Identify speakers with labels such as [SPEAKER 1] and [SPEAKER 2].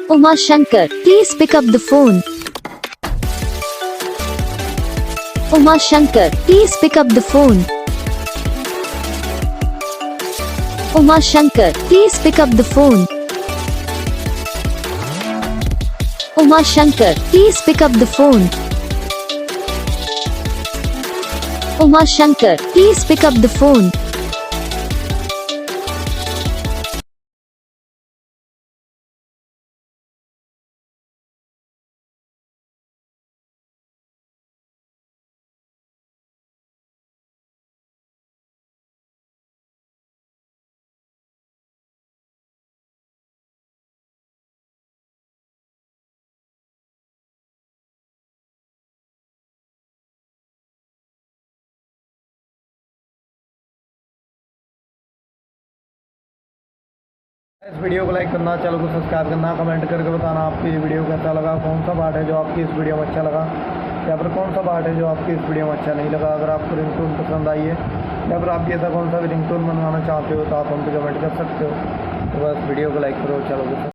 [SPEAKER 1] Uma Shankar, please pick up the phone. Uma Shankar, please pick up the phone. Uma Shankar, please pick up the phone. Uma Shankar, please pick up the phone. Uma Shankar, please pick up the phone.
[SPEAKER 2] इस video को like करना, channel को subscribe करना, comment करके बताना आपको ये video कैसा लगा, कौन सा पार्ट है जो आपकी इस वीडियो में अच्छा लगा या फिर कौन सा पार्ट है जो आपकी इस वीडियो में अच्छा नहीं लगा। अगर आपको रिंगटोन पसंद आई है या फिर आप ऐसा कौन सा भी रिंगटोन बनवाना चाहते हो तो आप हमको कमेंट कर सकते हो। तो बस वीडियो को लाइक करो, चैनल को